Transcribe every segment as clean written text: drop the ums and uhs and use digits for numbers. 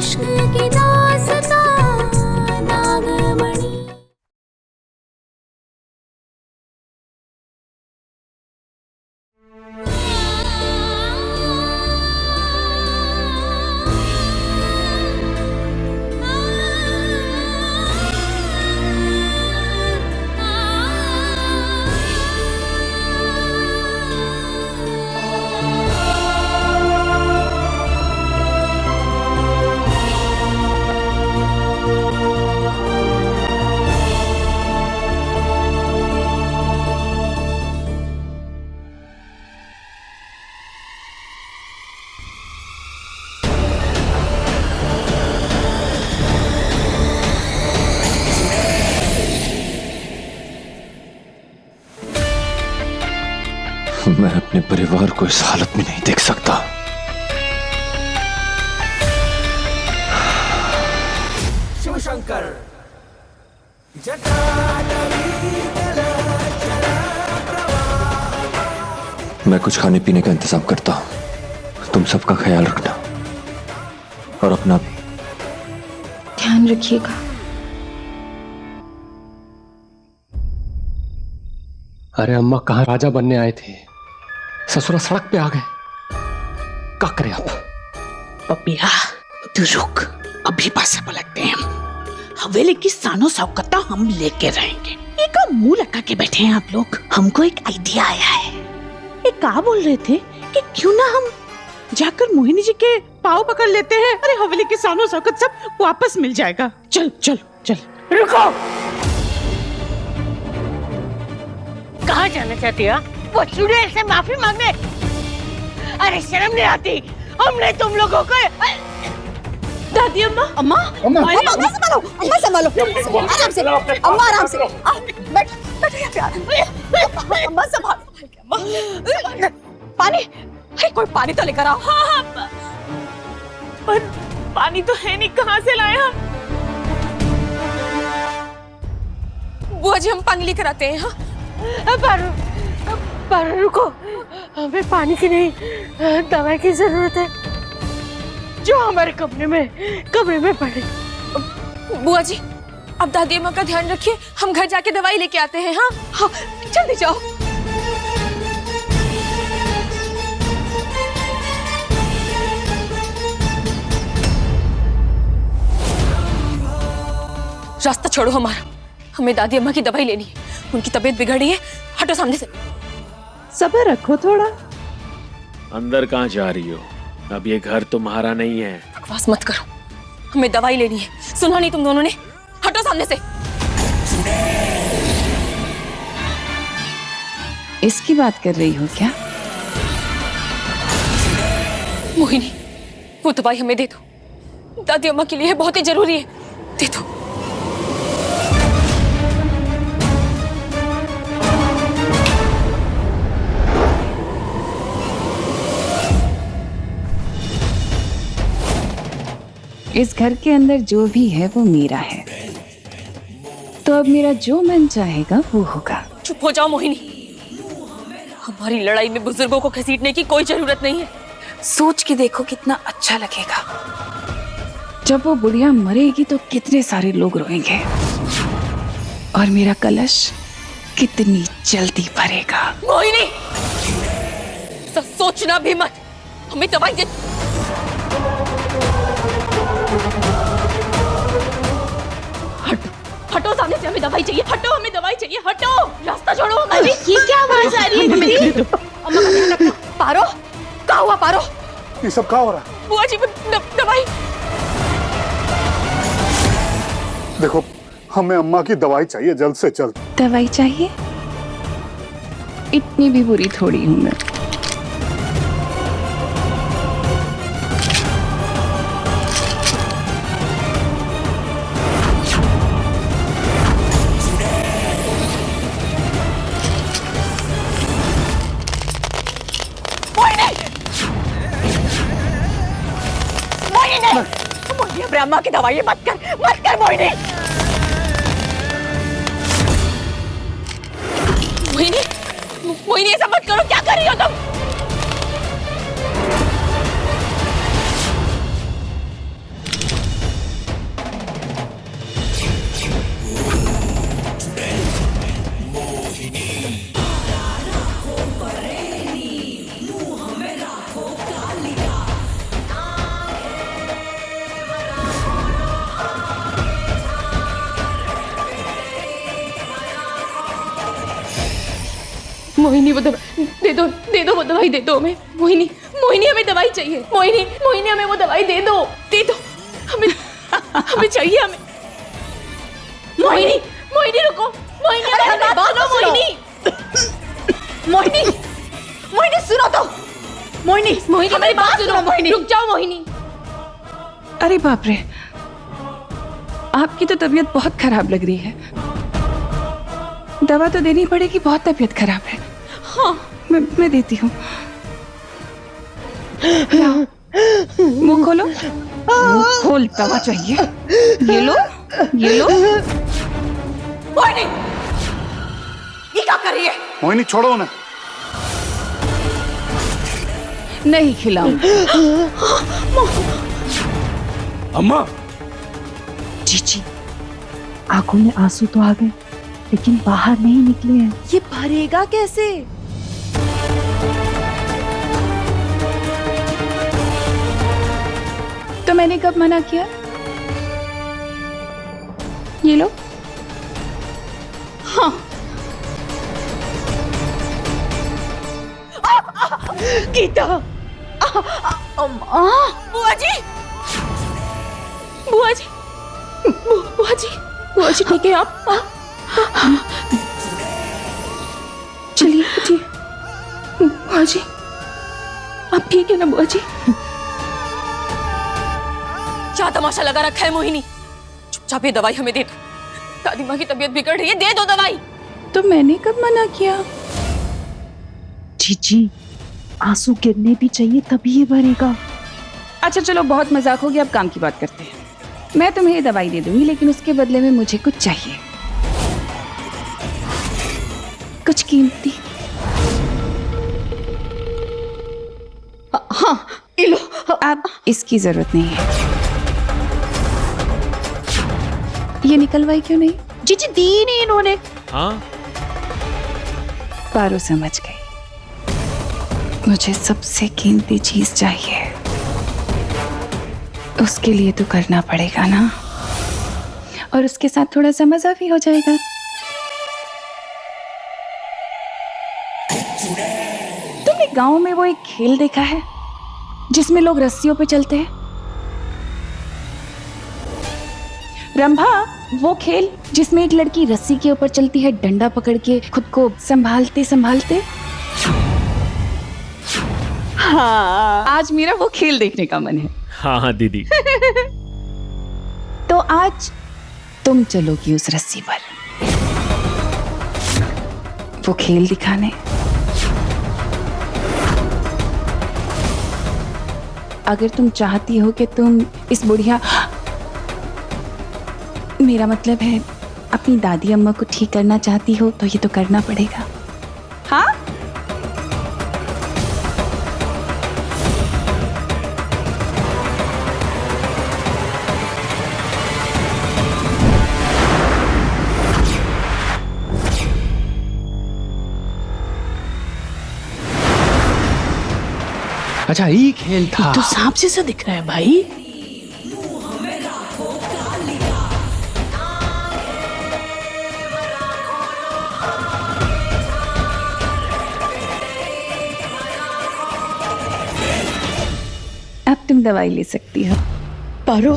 इश्क की दास्तां नागमणि। मैं अपने परिवार को इस हालत में नहीं देख सकता। शिव शंकर मैं कुछ खाने पीने का इंतजाम करता हूं, तुम सबका ख्याल रखना और अपना भी ध्यान रखिएगा। अरे अम्मा कहाँ राजा बनने आए थे, ससुरा सड़क पे आ गए। क्या करें आप? पपिया तू रुक, अभी पासे पलटते हैं हम। हवेली की सानो सौकता हम लेके रहेंगे। एक मुंह लटका के बैठे हैं आप लोग। हमको एक आइडिया आया है। ये कहा बोल रहे थे कि क्यों ना हम जाकर मोहिनी जी के पाँव पकड़ लेते हैं। अरे हवेली की सानो सौकत सब वापस मिल जाएगा। चल चल चल। रुको, कहाँ जाना चाहती हो? वो चुड़ैल से माफी मांगने? अरे शर्म नहीं आती? हमने तुम लोगों को। दादी अम्मा अम्मा अम्मा संभालो, अम्मा संभालो, आराम से, अम्मा आराम से, बैठ बैठ यहाँ पे, अम्मा संभालो, पानी, अरे कोई पानी तो लेकर आओ। हाँ, पर पानी तो है नहीं, कहाँ से लाया? बुआ जी हम पानी लेकर आते हैं। हाँ पर रुको, हमें पानी की नहीं दवाई की जरूरत है जो हमारे कमरे में पड़े। बुआ जी अब दादी अम्मा का ध्यान रखिए, हम घर जाके दवाई लेके आते हैं। हाँ हाँ जल्दी जाओ। रास्ता छोड़ो हमारा, हमें दादी अम्मा की दवाई लेनी है। उनकी तबीयत बिगड़ी है, हटो सामने से। सब्र रखो थोड़ा। अंदर कहाँ जा रही हो? अब ये घर तुम्हारा नहीं है। बकवास मत करो, हमें दवाई लेनी है। सुना नहीं तुम दोनों ने? हटो सामने से। इसकी बात कर रही हो क्या? मोहिनी वो दवाई हमें दे दो, दादी अम्मा के लिए बहुत ही जरूरी है, दे दो। इस घर के अंदर जो भी है वो मेरा है, तो अब मेरा जो मन चाहेगा वो होगा। चुप हो जाओ मोहिनी, हमारी लड़ाई में बुजुर्गों को घसीटने की कोई जरूरत नहीं है। सोच के देखो कितना अच्छा लगेगा। जब वो बुढ़िया मरेगी तो कितने सारे लोग रोएंगे और मेरा कलश कितनी जल्दी भरेगा। मोहिनी सोचना भी मत, हमें दवाई दे। हटो सामने से, हमें दवाई चाहिए। हटो, हमें दवाई चाहिए। हटो, रास्ता छोड़ो। अरे ये क्या आवाज आ रही है मेरी? अम्मा का ध्यान रखना। पारो, क्या हुआ पारो? ये सब क्या हो रहा है? बुआ जी दवाई। देखो हमें अम्मा की दवाई चाहिए, जल्द से जल्द। दवाई चाहिए? इतनी भी बुरी थोड़ी हूं मैं। मोहिनी अपने अम्मा की दवाई मत कर मोहिनी। मोहिनी ऐसा मत करो, क्या कर रही हो तुम? मोहिनी वो दवाई दे दो वो दवाई दे दो हमें। मोहिनी मोहिनी हमें दवाई चाहिए। मोहिनी मोहिनी हमें वो दवाई दे दो हमें हमें चाहिए हमें। मोहिनी मोहिनी रुको। मोहिनी हमें बात सुनो। मोहिनी मोहिनी मोहिनी सुनो तो। मोहिनी मोहिनी हमारी बात सुनो। मोहिनी रुक जाओ मोहिनी। अरे बाप रे, आपकी तो तबीयत बहुत खराब लग रही है। दवा तो देनी पड़ेगी, बहुत तबीयत खराब है। हाँ मैं देती हूँ। मुंह खोलो, मुंह खोल, दवा चाहिए। ये लो ये लो। मोहिनी ये क्या कर रही है? मोहिनी छोड़ो उन्हें। नहीं खिलाऊं। अम्मा जीजी, आंखों में आंसू तो आ गए लेकिन बाहर नहीं निकले हैं। ये भरेगा कैसे? तो मैंने कब मना किया? ये लो। हाँ गीता। बुआ जी बुआ जी बुआ जी बुआ जी ठीक है आप? चलिए उठिए। बुआ जी आप ठीक है ना बुआ जी? क्या तमाशा लगा रखा है मोहिनी? चुपचाप ये दवाई हमें दे दो। दादी माँ की तबीयत बिगड़ रही है, दे दो दवाई। तो मैंने कब मना किया? जीजी, आंसू गिरने भी चाहिए तभी ये भरेगा। अच्छा चलो, बहुत मजाक हो गया, अब काम की बात करते हैं। मैं तुम्हें ये दवाई दे दूंगी लेकिन उसके बदले में मुझे कुछ चाहिए, कुछ कीमती। हाँ ये लो। अब इसकी जरूरत नहीं है। ये निकलवाई क्यों नहीं? जीजी दी नहीं इन्होंने। हाँ पारो समझ गई, मुझे सबसे कीमती चीज चाहिए। उसके लिए तो करना पड़ेगा ना, और उसके साथ थोड़ा सा मजा भी हो जाएगा। तुमने गांव में वो एक खेल देखा है जिसमें लोग रस्सियों पे चलते हैं? रंभा, वो खेल जिसमें एक लड़की रस्सी के ऊपर चलती है डंडा पकड़ के खुद को संभालते संभालते। हाँ आज मेरा वो खेल देखने का मन है। हाँ हाँ दीदी। तो आज तुम चलोगी उस रस्सी पर वो खेल दिखाने। अगर तुम चाहती हो कि तुम इस बुढ़िया, मेरा मतलब है अपनी दादी अम्मा को ठीक करना चाहती हो तो ये तो करना पड़ेगा। हाँ अच्छा ये खेल था। तो सांप जैसा दिख रहा है भाई। अब तुम दवाई ले सकती हो। पारो,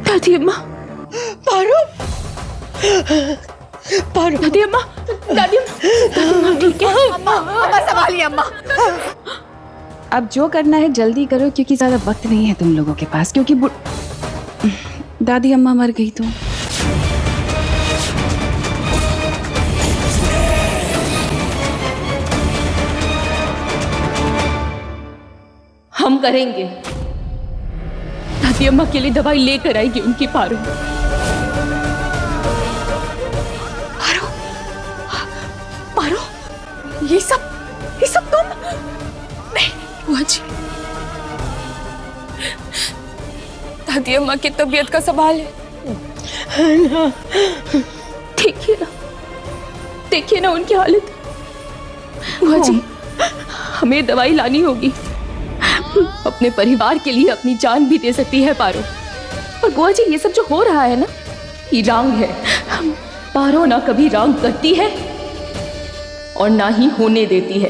दादी अम्मा, पारो, पारो, दादी अम्मा, दादी अम्मा ठीक है? अम्मा संभालिए अम्मा। अब जो करना है जल्दी करो क्योंकि ज्यादा वक्त नहीं है तुम लोगों के पास, क्योंकि दादी अम्मा मर गई तो। हम करेंगे। दादी अम्मा के लिए दवाई लेकर आएगी उनकी पारो। पारो, पारो, ये सब तुम? नहीं बुआ जी, दादी अम्मा की तबीयत का सवाल है ना। देखिए ना उनकी हालत। बुआ जी, हमें दवाई लानी होगी। अपने परिवार के लिए अपनी जान भी दे सकती है पारो। और बुआ जी, ये सब जो हो रहा है ना, ये रंग है। पारो ना कभी रंग करती है और ना ही होने देती है।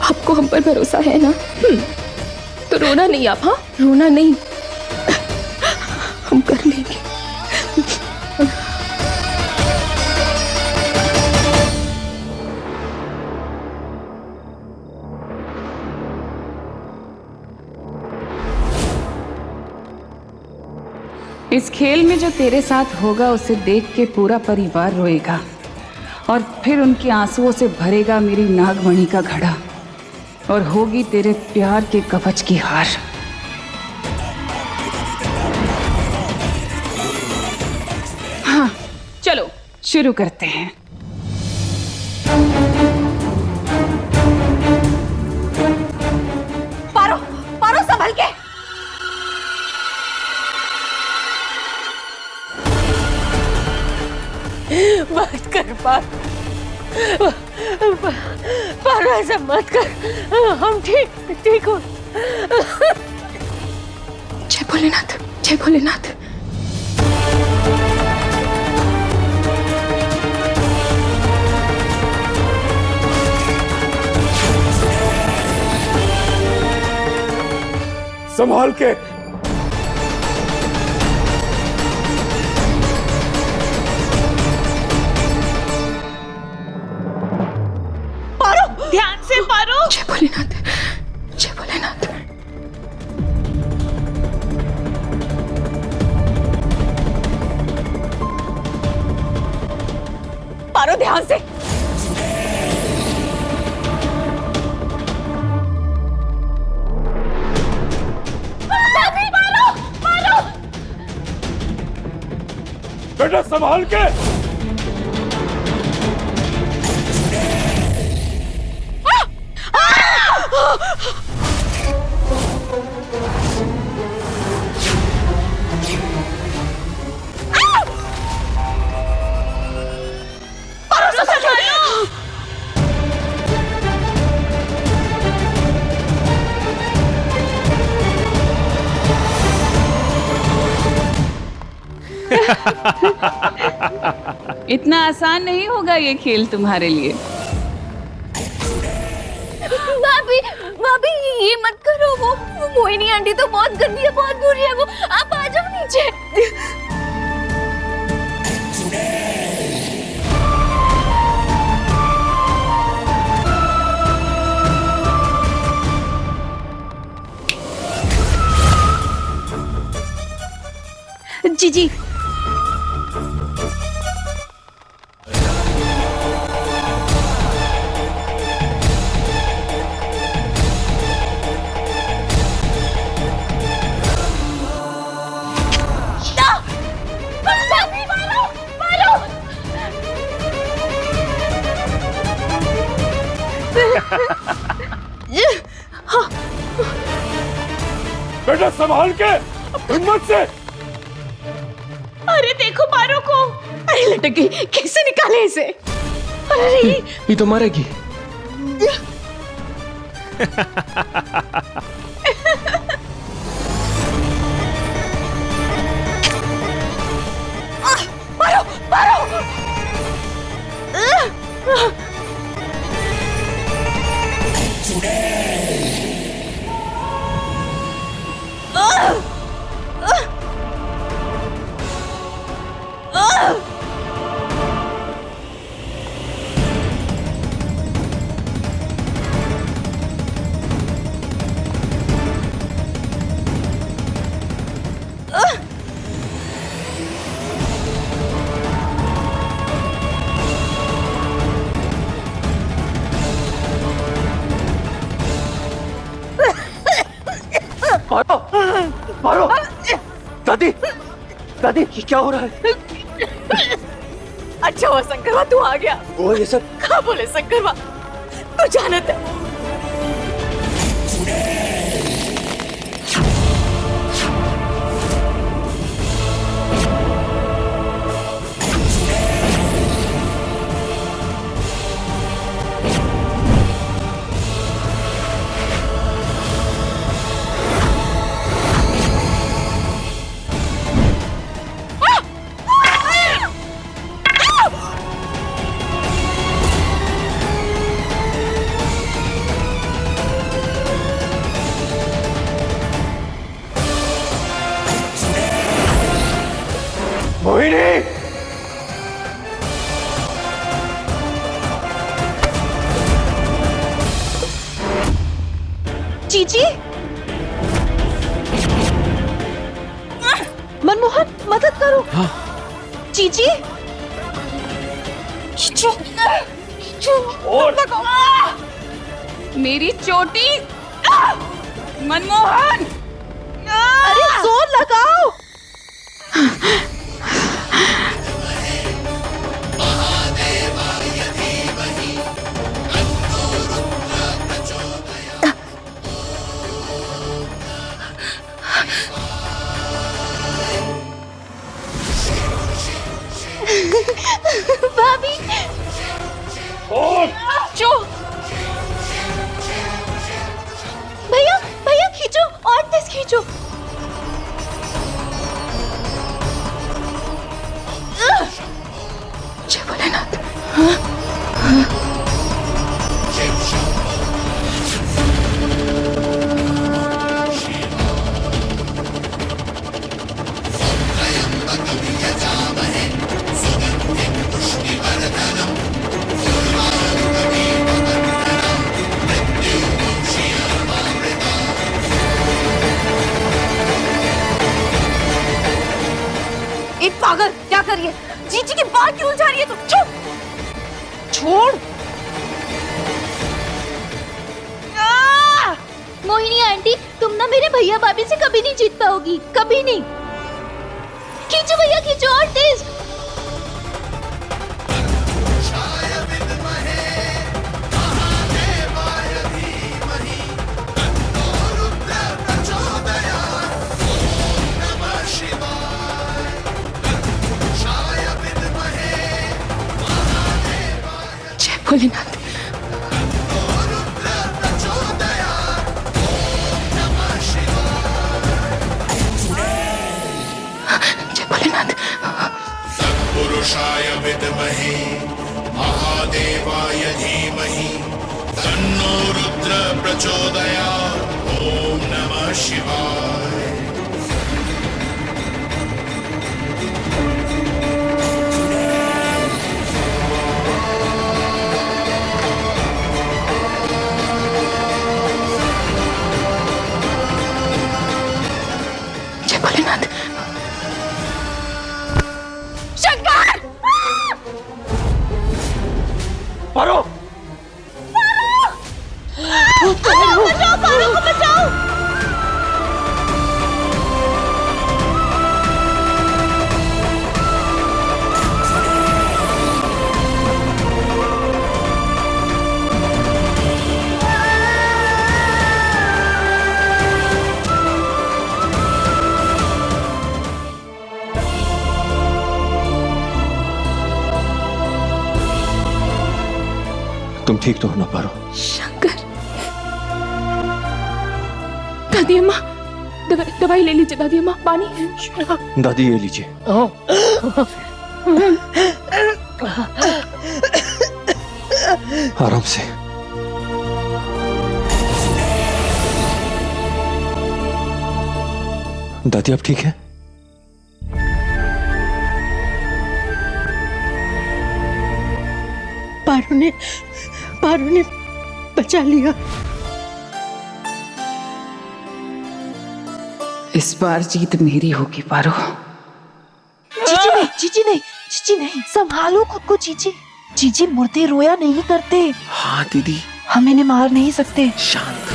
आपको हम पर भरोसा है ना? तो रोना नहीं आप, हाँ रोना नहीं, हम कर लेंगे। इस खेल में जो तेरे साथ होगा उसे देख के पूरा परिवार रोएगा और फिर उनके आंसुओं से भरेगा मेरी नागमणि का घड़ा और होगी तेरे प्यार के कवच की हार। हाँ चलो शुरू करते हैं। पारो, पारो संभल के। मत कर पारो, ऐसा मत कर। हम ठीक हो। जय भोलेनाथ, जय भोलेनाथ। संभाल के। ध्यान से पारो। जय भोलेनाथ, जय भोलेनाथ। पारो ध्यान से। बेटा संभाल के। इतना आसान नहीं होगा ये खेल तुम्हारे लिए। भाभी, भाभी ये मत करो। वो मोहिनी आंटी तो बहुत गंदी है, बहुत बुरी है वो। आप आ जाओ नीचे। जी बेटा संभाल के, हिम्मत से। अरे देखो पारो को। अरे लटक गई, कैसे निकाले इसे? अरे ये तो मरेगी। पारो, पारो। पारो, पारो। दादी, दादी ये क्या हो रहा है? अच्छा हुआ शंकरवा तू आ गया। वो ये सब कहाँ बोले शंकरवा, तू जानत है। मोहिनी! जीजी, मनमोहन मदद करो। हाँ। जीजी, खींचो, खींचो। मेरी चोटी! मनमोहन! अरे जोर लगाओ। भाभी जो भैया भैया खींचो और तेज खींचो। जय भोलेनाथ। एक पागल क्या करिए? जीजी की बात क्यों उलझा रही है तुम? चुप। छोड़। मोहिनी आंटी, तुम ना मेरे भैया भाभी से कभी नहीं जीत पाओगी, कभी नहीं। खींचो भैया खींचो और तेज। जय भोलेनाथ। जय भोलेनाथ। पुरुषाय विद्महे महादेवाय धीमहि तन्नो रुद्र प्रचोदयात्। ओम नमः शिवाय। जय भोलेनाथ। पारो! बचाओ पारो को बचाओ। तुम ठीक तो हो ना पारो? शंकर। दादी अम्मा, दवाई ले लीजिए दादी अम्मा। पानी। दादी ये लीजिए। आराम से। दादी आप ठीक है? पारू ने बचा लिया। इस बार जीत मेरी होगी पारो। जीजी नहीं, जीजी नहीं, जीजी नहीं। संभालो खुद को जीजी। जीजी मुर्दे रोया नहीं करते। हाँ दीदी। हम इन्हें मार नहीं सकते। शांत।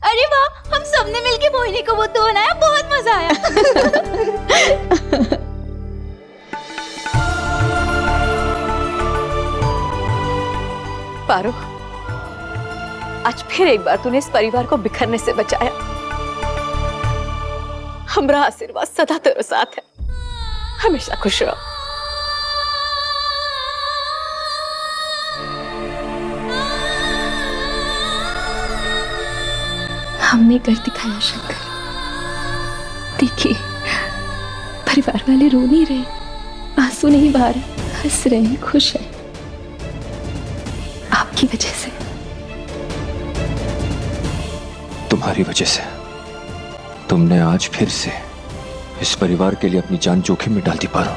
अरे वाह, हम सबने मिलके मोहिनी को बुद्धू बनाया, बहुत मजा आया। पारो, आज फिर एक बार तूने इस परिवार को बिखरने से बचाया। हमारा आशीर्वाद सदा तेरे साथ है। हमेशा खुश रहो। हमने कर दिखाया शंकर। देखिए, परिवार वाले रो नहीं रहे, आंसू नहीं बहा रहे, हंस रहे हैं, खुश हैं। आपकी वजह से। तुम्हारी वजह से। तुमने आज फिर से इस परिवार के लिए अपनी जान जोखिम में डाल दी पारो।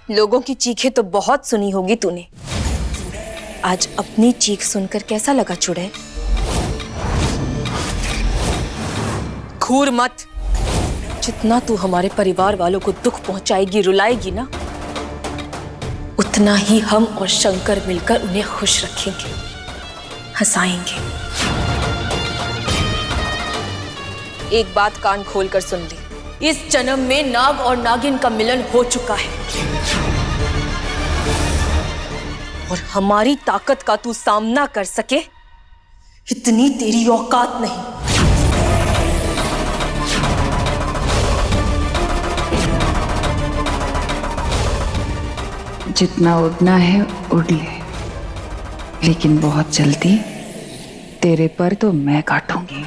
लोगों की चीखें तो बहुत सुनी होगी तूने, आज अपनी चीख सुनकर कैसा लगा चुड़ैल? घूर मत। जितना तू हमारे परिवार वालों को दुख पहुंचाएगी, रुलाएगी ना, उतना ही हम और शंकर मिलकर उन्हें खुश रखेंगे, हंसाएंगे। एक बात कान खोलकर सुन ली, इस जन्म में नाग और नागिन का मिलन हो चुका है और हमारी ताकत का तू सामना कर सके इतनी तेरी औकात नहीं। जितना उड़ना है उड़ ले, लेकिन बहुत जल्दी तेरे पर तो मैं काटूंगी।